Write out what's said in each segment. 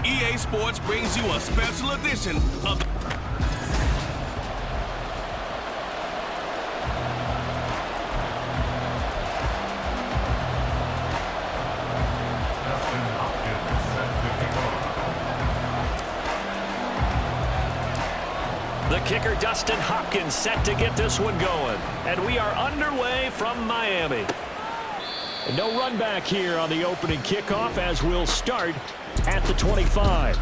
EA Sports brings you a special edition of the The kicker, Dustin Hopkins, set to get this one going. And we are underway from Miami. And no run back here on the opening kickoff as we'll start at the 25.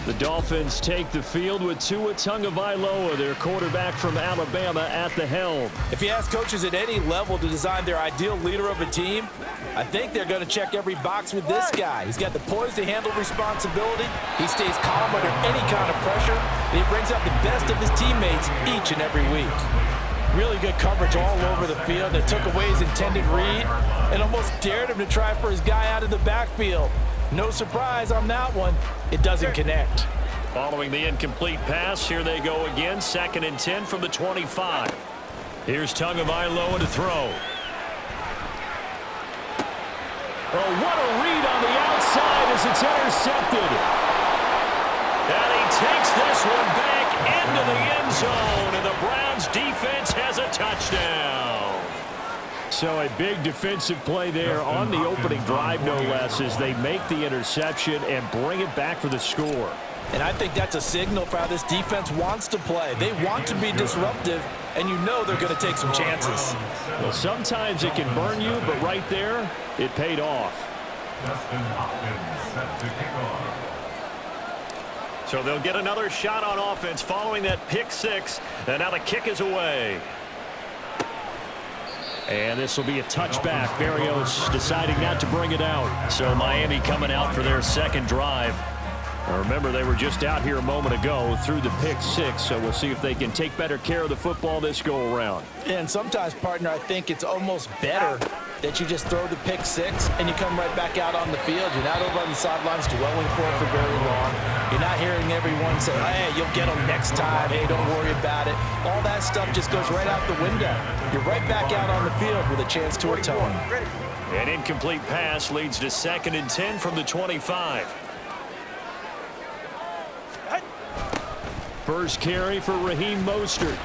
The Dolphins take the field with Tua Tagovailoa, their quarterback from Alabama, at the helm. If you ask coaches at any level to design their ideal leader of a team, I think they're going to check every box with this guy. He's got the poise to handle responsibility. He stays calm under any kind of pressure, and he brings out the best of his teammates each and every week. Really good coverage all over the field that took away his intended read and almost dared him to try for his guy out of the backfield. No surprise on that one. It doesn't connect. Following the incomplete pass, here they go again. 2nd and 10 from the 25. Here's Tagovailoa to throw. Oh, what a read on the outside as it's intercepted. And he takes this one back into the end zone, and the Browns defense has a touchdown. So a big defensive play there on the opening drive, no less, as they make the interception and bring it back for the score. And I think that's a signal for how this defense wants to play. They want to be disruptive, and you know they're going to take some chances. Well, sometimes it can burn you, but right there, it paid off. So they'll get another shot on offense following that pick six, and now the kick is away. And this will be a touchback. Barrios deciding not to bring it out. So Miami coming out for their second drive. Now remember, they were just out here a moment ago through the pick six, so we'll see if they can take better care of the football this go-around. And sometimes, partner, I think it's almost better that you just throw the pick six and you come right back out on the field. You're not over on the sidelines dwelling for it for very long. You're not hearing everyone say, hey, you'll get them next time. Hey, don't worry about it. All that stuff just goes right out the window. You're right back out on the field with a chance to atone. An incomplete pass leads to 2nd and 10 from the 25. First carry for Raheem Mostert.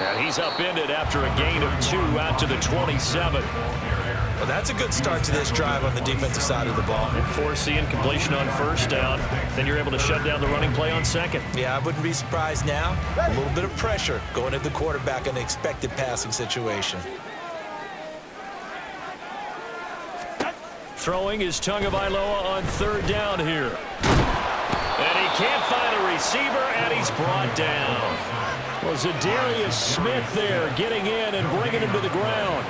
And he's upended after a gain of 2 out to the 27. Well, that's a good start to this drive on the defensive side of the ball. Force the incompletion on first down. Then you're able to shut down the running play on second. Yeah, I wouldn't be surprised now. A little bit of pressure going at the quarterback in the expected passing situation. Throwing is Tagovailoa on 3rd down here. And he can't find a receiver, and he's brought down. Well, Zadarius Smith there getting in and bringing him to the ground.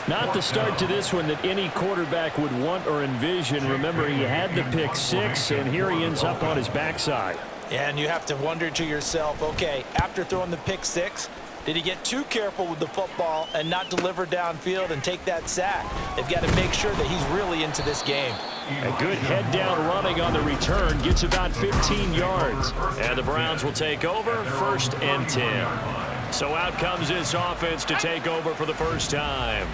Not the start to this one that any quarterback would want or envision. Remember, he had the pick six, and here he ends up on his backside. Yeah, and you have to wonder to yourself, okay, after throwing the pick six, did he get too careful with the football and not deliver downfield and take that sack? They've got to make sure that he's really into this game. A good head down running on the return, gets about 15 yards. And the Browns will take over 1st and 10. So out comes this offense to take over for the first time.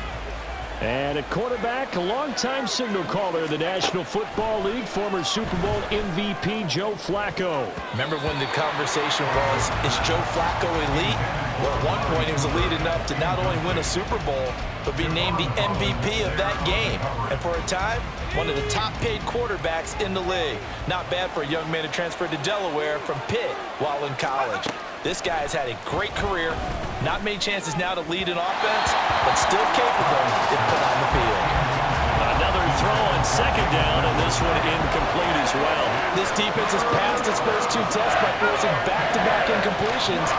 And at quarterback, a longtime signal caller in the National Football League, former Super Bowl MVP Joe Flacco. Remember when the conversation was, is Joe Flacco elite? Well, at one point he was elite enough to not only win a Super Bowl, but be named the MVP of that game. And for a time, one of the top-paid quarterbacks in the league. Not bad for a young man who transferred to Delaware from Pitt while in college. This guy has had a great career. Not many chances now to lead an offense, but still capable if put on the field. Another throw on 2nd down, and this one incomplete as well. This defense has passed its first 2 tests by forcing back-to-back incompletions.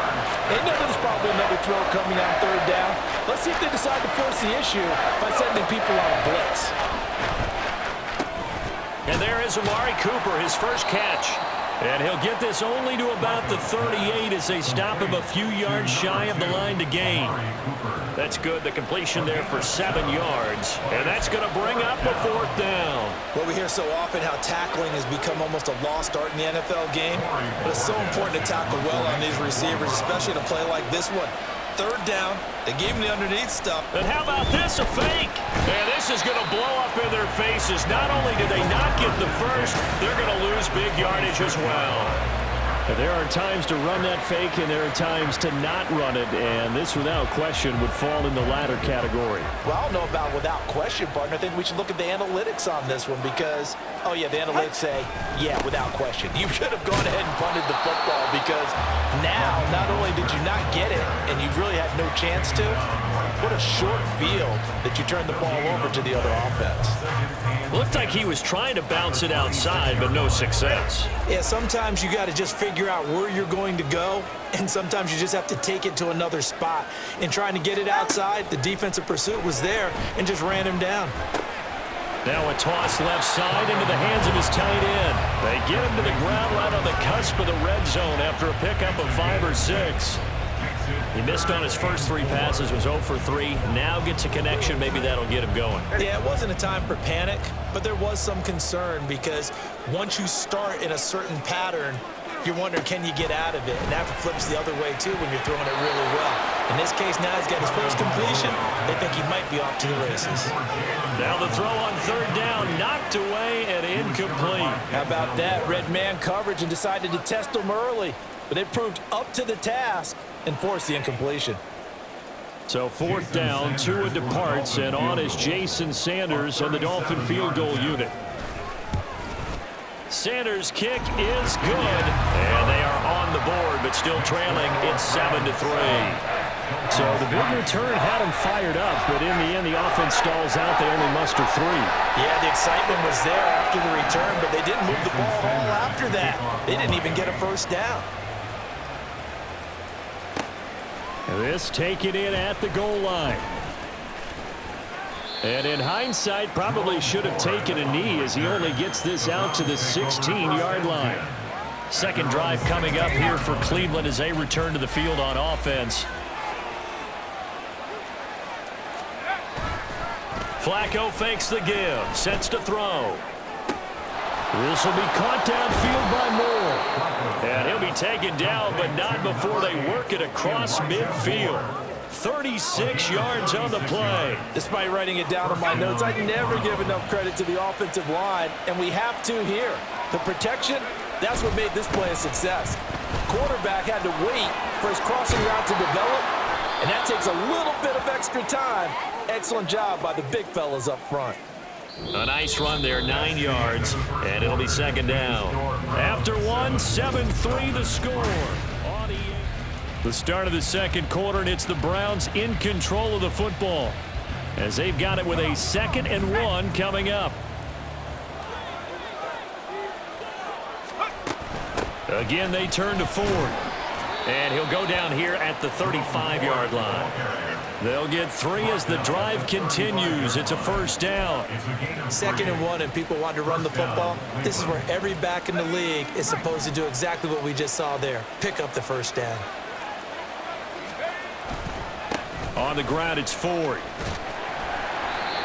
They know there's probably another throw coming on 3rd down. Let's see if they decide to force the issue by sending people on a blitz. And there is Amari Cooper, his first catch. And he'll get this only to about the 38 as they stop him a few yards shy of the line to gain. That's good. The completion there for 7 yards. And that's going to bring up a 4th down. Well, we hear so often how tackling has become almost a lost art in the NFL game. But it's so important to tackle well on these receivers, especially in a play like this one. third down. They gave him the underneath stuff. And how about this, a fake? And this is going to blow up in their faces. Not only did they not get the first, they're going to lose big yardage as well. There are times to run that fake, and there are times to not run it, and this, without question, would fall in the latter category. Well, I don't know about without question, partner. I think we should look at the analytics on this one because, oh, yeah, the analytics say, yeah, without question. You should have gone ahead and punted the football because now, not only did you not get it, and you really had no chance to, what a short field that you turned the ball over to the other offense. Looked like he was trying to bounce it outside, but no success. Yeah, sometimes you got to just figure out where you're going to go, and sometimes you just have to take it to another spot. In trying to get it outside, the defensive pursuit was there and just ran him down. Now a toss left side into the hands of his tight end. They get him to the ground right on the cusp of the red zone after a pickup of 5 or 6. He missed on his first 3 passes, was 0 for 3. Now gets a connection. Maybe that'll get him going. Yeah, it wasn't a time for panic, but there was some concern because once you start in a certain pattern, you're wondering, can you get out of it? And that flips the other way, too, when you're throwing it really well. In this case, now he's got his first completion. They think he might be off to the races. Now the throw on third down, knocked away and incomplete. How about that? Red man coverage and decided to test him early. But it proved up to the task and forced the incompletion. So fourth down, Tua departs, and on is Jason Sanders and the Dolphin field goal unit. Sanders' kick is good, and they are on the board, but still trailing. It's 7-3. So the big return had them fired up, but in the end, the offense stalls out. They only muster 3. Yeah, the excitement was there after the return, but they didn't move the ball at all after that. They didn't even get a first down. This taken in at the goal line. And in hindsight, probably should have taken a knee as he only gets this out to the 16-yard line. Second drive coming up here for Cleveland as they return to the field on offense. Flacco fakes the give, sets to throw. This will be caught downfield by Moore. And he'll be taken down, but not before they work it across midfield. 36 yards on the play. Despite writing it down on my notes, I never give enough credit to the offensive line, and we have to here. The protection, that's what made this play a success. Quarterback had to wait for his crossing route to develop, and that takes a little bit of extra time. Excellent job by the big fellas up front. A nice run there, 9 yards, and it'll be second down. After 7-3 the score. The start of the second quarter, and it's the Browns in control of the football as they've got it with a 2nd and 1 coming up. Again, they turn to Ford, and he'll go down here at the 35-yard line. They'll get 3 as the drive continues. It's a first down. 2nd and 1, and people want to run the football. This is where every back in the league is supposed to do exactly what we just saw there. Pick up the first down. On the ground, it's Ford.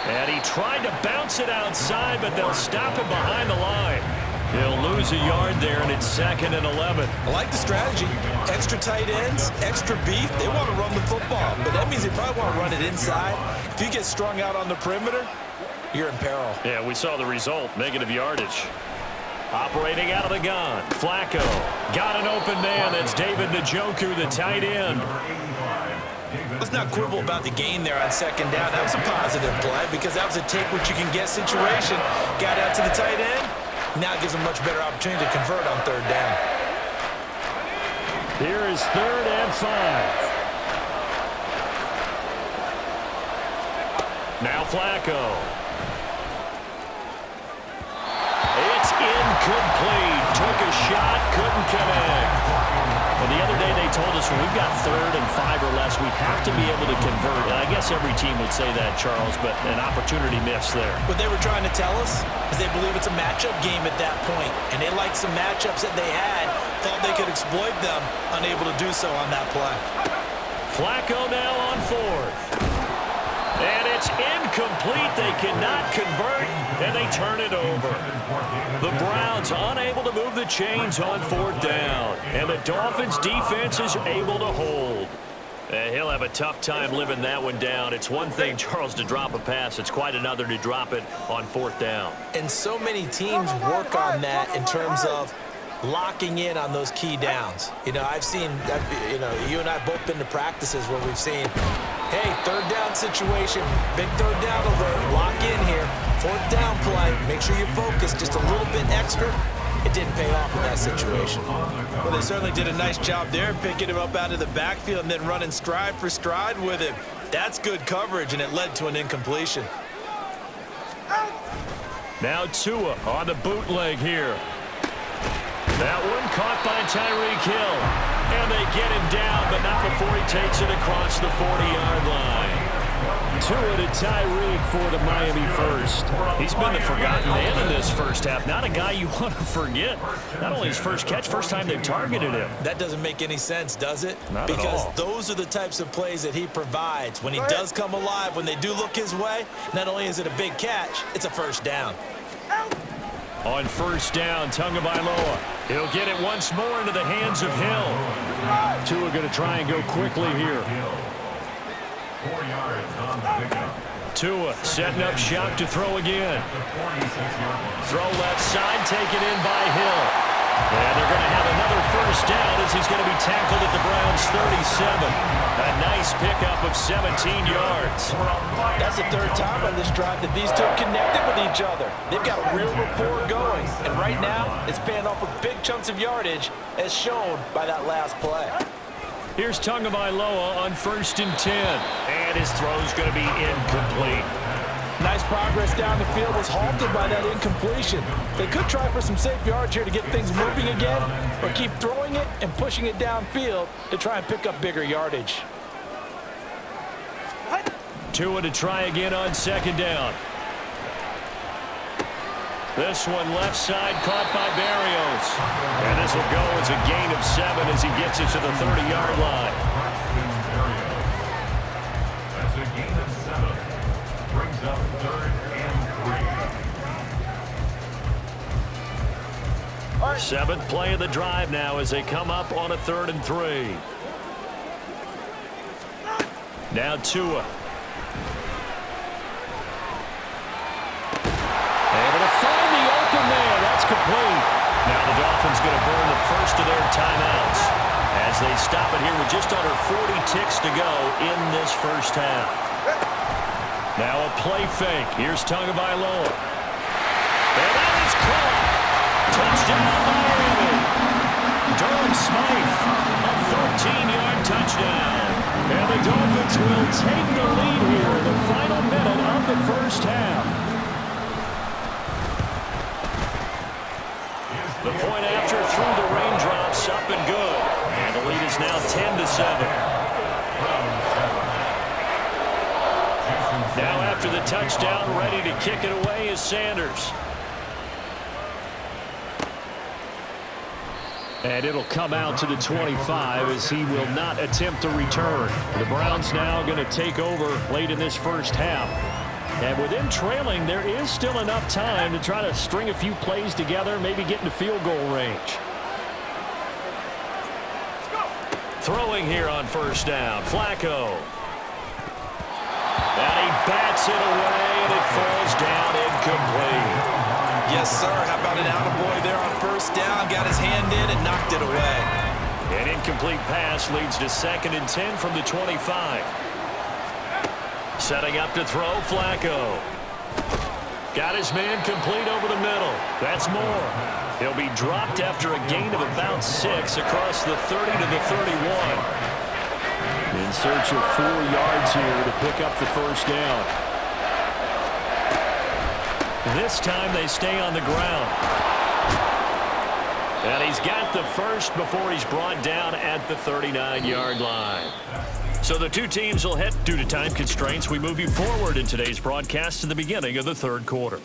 And he tried to bounce it outside, but they'll stop him behind the line. He'll lose a yard there, and it's 2nd and 11. I like the strategy. Extra tight ends, extra beef. They want to run the football, but that means they probably want to run it inside. If you get strung out on the perimeter, you're in peril. Yeah, we saw the result, negative yardage. Operating out of the gun, Flacco. Got an open man. That's David Njoku, the tight end. Let's not quibble about the gain there on 2nd down. That was a positive play because that was a take-what-you-can-get situation. Got out to the tight end. Now it gives them a much better opportunity to convert on 3rd down. Here is 3rd and 5. Now Flacco. It's incomplete. Took a shot, couldn't connect. And the other day they told us when we've got 3rd and 5 or less, we have to be able to convert. And I guess every team would say that, Charles, but an opportunity missed there. What they were trying to tell us is they believe it's a matchup game at that point, and they liked some matchups that they had, thought they could exploit them, unable to do so on that play. Flacco now on 4th. And it's incomplete. They cannot convert, and they turn it over. The Browns unable to move the chains on 4th down, and the Dolphins defense is able to hold. He'll have a tough time living that one down. It's one thing, Charles, to drop a pass. It's quite another to drop it on 4th down. And so many teams work on that in terms of locking in on those key downs. You know, I've seen, you and I have both been to practices where we've seen, hey, 3rd down situation, big 3rd down alert, lock in here, 4th down play, make sure you focus just a little bit extra. It didn't pay off in that situation. Well, they certainly did a nice job there, picking him up out of the backfield and then running stride for stride with him. That's good coverage, and it led to an incompletion. Now Tua on the bootleg here. That one caught by Tyreek Hill. And they get him down, but not before he takes it across the 40-yard line. Tua to Tyreek for the Miami first. He's been the forgotten man in this first half. Not a guy you want to forget. Not only his first catch, first time they've targeted him. That doesn't make any sense, does it? Not at all. Because those are the types of plays that he provides. When he does come alive, when they do look his way, not only is it a big catch, it's a first down. On 1st down, Tagovailoa. He'll get it once more into the hands of Hill. Tua going to try and go quickly here. 4 yards on the pickup. Tua setting up shop to throw again. Throw left side, taken in by Hill. And they're going to have another first down as he's going to be tackled at the Browns' 37. A nice pickup of 17 yards. That's the 3rd time on this drive that these two have connected with each other. They've got a real rapport going. And right now, it's paying off with big chunks of yardage, as shown by that last play. Here's Tagovailoa on 1st and 10. And his throw's going to be incomplete. Nice progress down the field was halted by that incompletion. They could try for some safe yards here to get things moving again, or keep throwing it and pushing it downfield to try and pick up bigger yardage. Tua to try again on 2nd down. This one left side caught by Barrios. And this will go as a gain of 7 as he gets it to the 30-yard line. That's a gain of 7. Brings up 3rd and 3. 7th play of the drive now as they come up on a 3rd and 3. Now Tua. Able to find the open man. That's complete. Now the Dolphins going to burn the first of their timeouts as they stop it here with just under 40 ticks to go in this first half. Now a play fake. Here's Tagovailoa. And that is caught. Touchdown Miami. Durham Smythe, a 13-yard touchdown. And the Dolphins will take the lead here in the final minute of the first half. The point after through the raindrops, up and good. And the lead is now 10-7. Now after the touchdown, ready to kick it away is Sanders. And it'll come out to the 25 as he will not attempt to return. The Browns now going to take over late in this first half. And with them trailing, there is still enough time to try to string a few plays together, maybe get into field goal range. Throwing here on 1st down, Flacco. And he bats it away, and it falls down incomplete. Yes, sir. How about an attaboy there on 1st down? Got his hand in and knocked it away. An incomplete pass leads to 2nd and 10 from the 25. Setting up to throw, Flacco. Got his man complete over the middle. That's more. He'll be dropped after a gain of about 6 across the 30 to the 31. In search of 4 yards here to pick up the first down. This time they stay on the ground. And he's got the first before he's brought down at the 39-yard line. So the two teams will head due to time constraints. We move you forward in today's broadcast to the beginning of the 3rd quarter.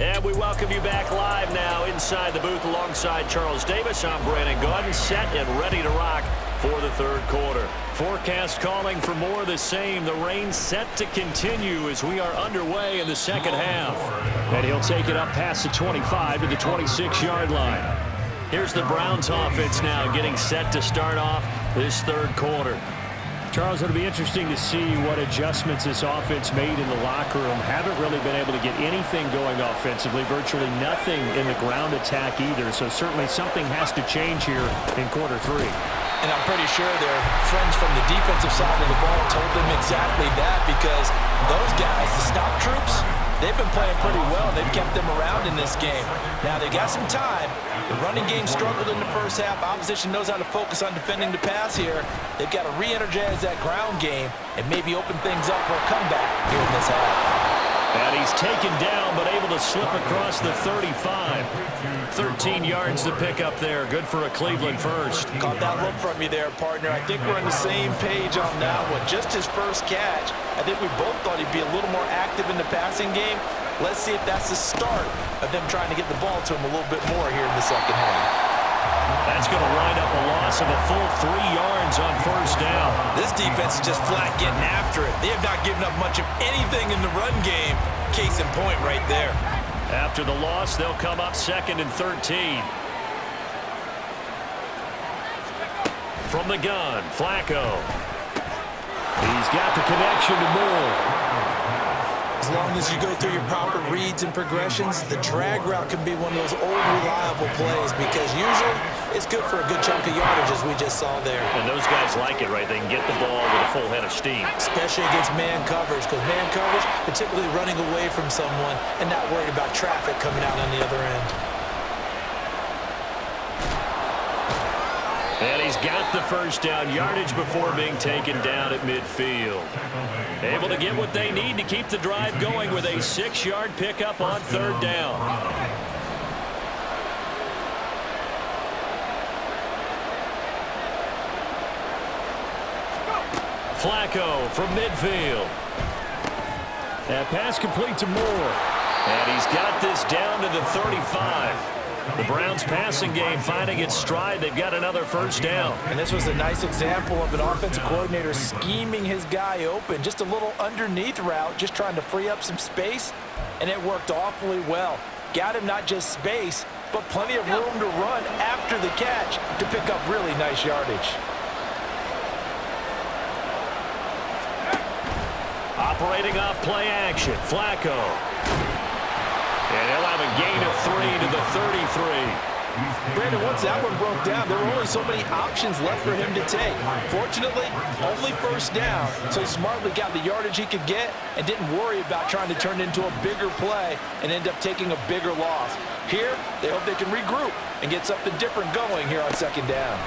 And we welcome you back live now inside the booth alongside Charles Davis. I'm Brandon Gaudin, set and ready to rock for the third quarter. Forecast calling for more of the same. The rain set to continue as we are underway in the second half. And he'll take it up past the 25 to the 26-yard line. Here's the Browns offense now getting set to start off this third quarter. Charles, it'll be interesting to see what adjustments this offense made in the locker room. Haven't really been able to get anything going offensively, virtually nothing in the ground attack either. So certainly something has to change here in quarter three. And I'm pretty sure their friends from the defensive side of the ball told them exactly that, because those guys, the stop troops, they've been playing pretty well. They've kept them around in this game. Now, they got some time. The running game struggled in the first half. Opposition knows how to focus on defending the pass here. They've got to re-energize that ground game and maybe open things up for a comeback here in this half. And he's taken down, but able to slip across the 35. 13 yards to pick up there. Good for a Cleveland first. Caught that look from you there, partner. I think we're on the same page on that one. Just his first catch. I think we both thought he'd be a little more active in the passing game. Let's see if that's the start of them trying to get the ball to him a little bit more here in the second half. That's going to wind up a loss of a full 3 yards on first down. This defense is just flat getting after it. They have not given up much of anything in the run game. Case in point right there. After the loss, they'll come up 2nd and 13. From the gun, Flacco. He's got the connection to Moore. As long as you go through your proper reads and progressions, the drag route can be one of those old reliable plays, because usually it's good for a good chunk of yardage, as we just saw there. And those guys like it, right? They can get the ball with a full head of steam. Especially against man coverage, because man coverage, particularly running away from someone and not worried about traffic coming out on the other end. And he's got the first down, yardage before being taken down at midfield. Able to get what they need to keep the drive going with a 6-yard pickup on third down. Flacco from midfield. That pass complete to Moore. And he's got this down to the 35. The Browns passing game finding its stride. They've got another first down. And this was a nice example of an offensive coordinator scheming his guy open. Just a little underneath route, just trying to free up some space, and it worked awfully well. Got him not just space, but plenty of room to run after the catch to pick up really nice yardage. Operating off play action, Flacco. And he'll have a gain of 3 to the 33. Brandon, once that one broke down, there were only so many options left for him to take. Fortunately, only first down, so he smartly got the yardage he could get and didn't worry about trying to turn it into a bigger play and end up taking a bigger loss. Here, they hope they can regroup and get something different going here on second down.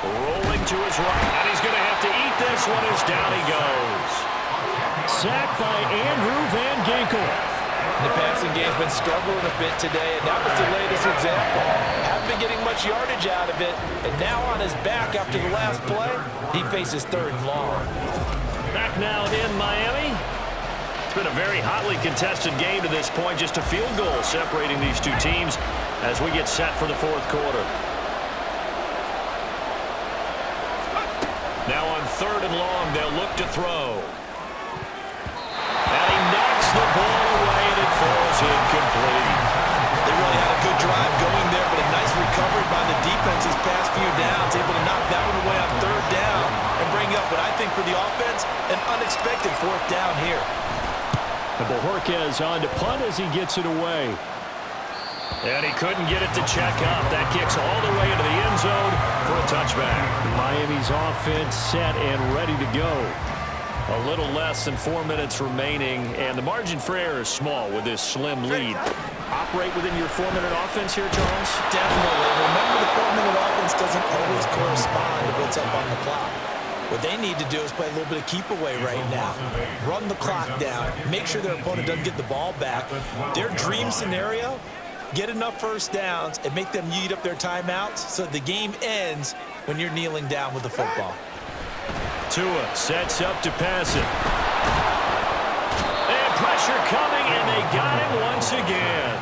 Rolling to his right, and he's going to have to eat this one as down he goes. Sacked by Andrew Van Ginkel. The passing game's been struggling a bit today, and that was the latest example. Haven't been getting much yardage out of it, and now on his back after the last play, he faces 3rd and long. Back now in Miami. It's been a very hotly contested game to this point. Just a field goal separating these two teams as we get set for the fourth quarter. Now on 3rd and long, they'll look to throw. And he knocks the ball away, and it falls incomplete. They really had a good drive going there, but a nice recovery by the defense these past few downs, able to knock that one away on 3rd down and bring up what I think for the offense, an unexpected 4th down here. And Bojorquez on to punt as he gets it away. And he couldn't get it to check up. That kicks all the way into the end zone for a touchback. Miami's offense set and ready to go. A little less than 4 minutes remaining, and the margin for error is small with this slim lead. Operate within your 4-minute offense here, Charles? Definitely. Remember, the 4-minute offense doesn't always correspond to what's up on the clock. What they need to do is play a little bit of keep away right now. Run the clock down. Make sure their opponent doesn't get the ball back. Their dream scenario, get enough first downs and make them eat up their timeouts so the game ends when you're kneeling down with the football. Tua sets up to pass it. And pressure coming, and they got him once again.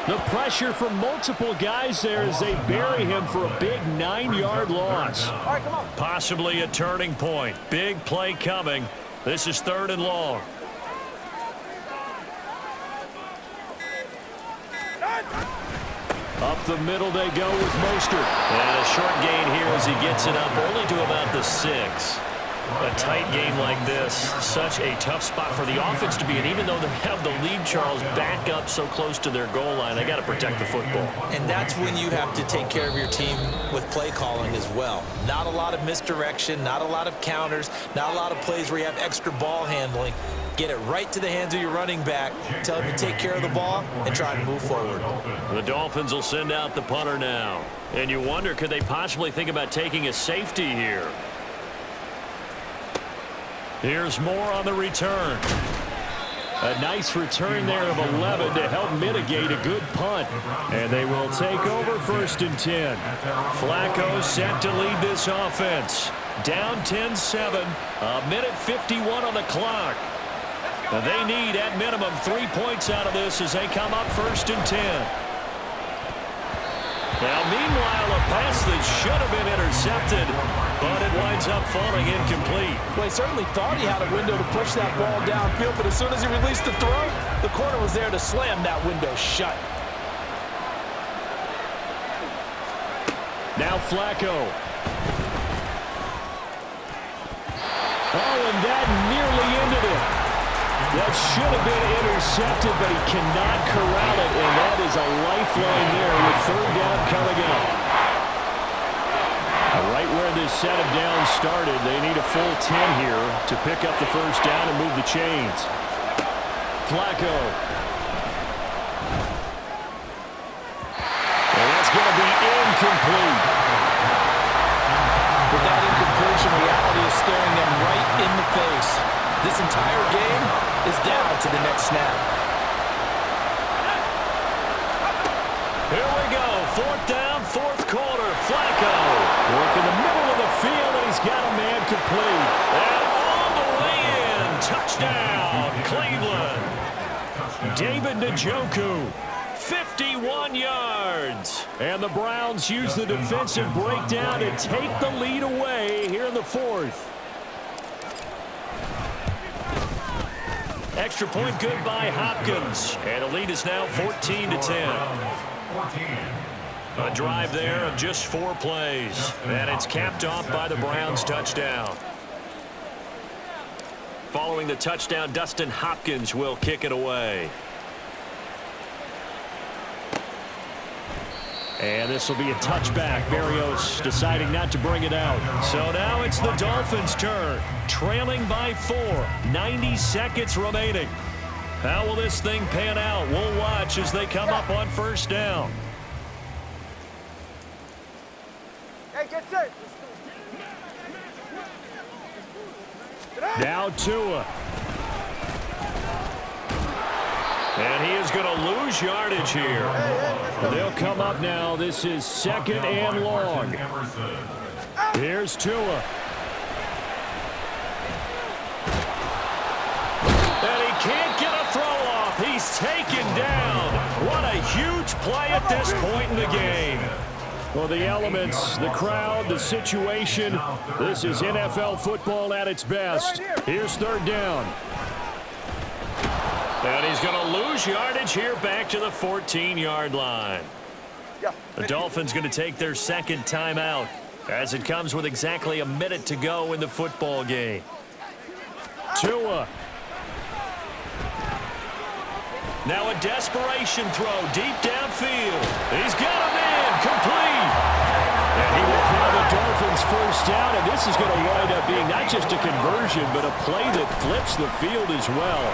The pressure from multiple guys there as they bury him for a big 9-yard loss. All right, come on. Possibly a turning point. Big play coming. This is 3rd and long. Up the middle they go with Mostert. And a short gain here as he gets it up only to about the 6. A tight game like this, such a tough spot for the offense to be in. Even though they have the lead, Charles, back up so close to their goal line, they got to protect the football. And that's when you have to take care of your team with play calling as well. Not a lot of misdirection, not a lot of counters, not a lot of plays where you have extra ball handling. Get it right to the hands of your running back, tell him to take care of the ball, and try and move forward. The Dolphins will send out the punter now. And you wonder, could they possibly think about taking a safety here? Here's more on the return. A nice return there of 11 to help mitigate a good punt. And they will take over 1st and 10. Flacco set to lead this offense. Down 10-7, a minute 51 on the clock. They need, at minimum, 3 points out of this as they come up 1st and 10. Now, meanwhile, a pass that should have been intercepted, but it winds up falling incomplete. Well, he certainly thought he had a window to push that ball downfield, but as soon as he released the throw, the corner was there to slam that window shut. Now Flacco. Oh, and that nearly ended it. That should have been intercepted, but he cannot corral it, and that is a lifeline there with 3rd down coming up. Right where this set of downs started, they need a full 10 here to pick up the 1st down and move the chains. Flacco. And that's going to be incomplete. With that incompletion, reality is staring them right in the face. This entire game is down to the next snap. Here we go. 4th down, 4th quarter. Flacco. Work in the middle of the field, and he's got a man complete. And all the way in. Touchdown, Cleveland. David Njoku. 51 yards. And the Browns use the defensive breakdown to take the lead away here in the 4th. Extra point good by Hopkins. And the lead is now 14-10. A drive there of just 4 plays. And it's capped off by the Browns touchdown. Following the touchdown, Dustin Hopkins will kick it away. And this will be a touchback. Berrios deciding not to bring it out. So now it's the Dolphins' turn. Trailing by 4. 90 seconds remaining. How will this thing pan out? We'll watch as they come up on 1st down. Hey, get set. Now Tua. And he is going to lose yardage here. They'll come up now. This is 2nd and long. Here's Tua. And he can't get a throw off. He's taken down. What a huge play at this point in the game. Well, the elements, the crowd, the situation. This is NFL football at its best. Here's 3rd down. And he's going to lose yardage here back to the 14-yard line. The Dolphins going to take their 2nd timeout as it comes with exactly a minute to go in the football game. Tua. Now a desperation throw deep downfield. He's got a man complete. And he will have the Dolphins 1st down, and this is going to wind up being not just a conversion, but a play that flips the field as well.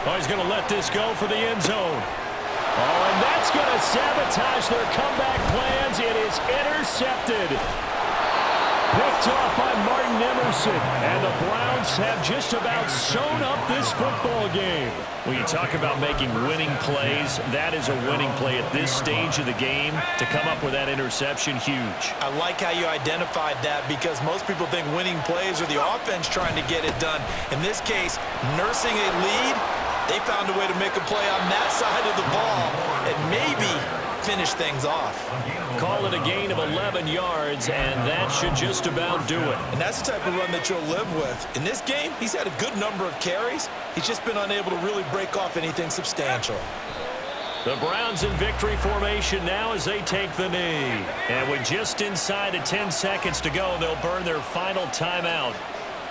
Oh, he's going to let this go for the end zone. Oh, and that's going to sabotage their comeback plans. It is intercepted. Picked off by Martin Emerson. And the Browns have just about sewn up this football game. When you talk about making winning plays, that is a winning play at this stage of the game. To come up with that interception, huge. I like how you identified that because most people think winning plays are the offense trying to get it done. In this case, nursing a lead They found a way to make a play on that side of the ball and maybe finish things off. Call it a gain of 11 yards, and that should just about do it. And that's the type of run that you'll live with. In this game, he's had a good number of carries. He's just been unable to really break off anything substantial. The Browns in victory formation now as they take the knee. And with just inside of 10 seconds to go, they'll burn their final timeout.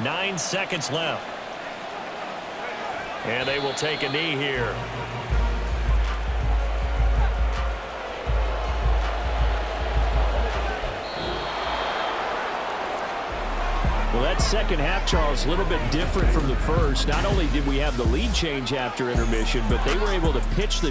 9 seconds left. And they will take a knee here. Well, that second half, Charles, a little bit different from the first. Not only did we have the lead change after intermission, but they were able to pitch the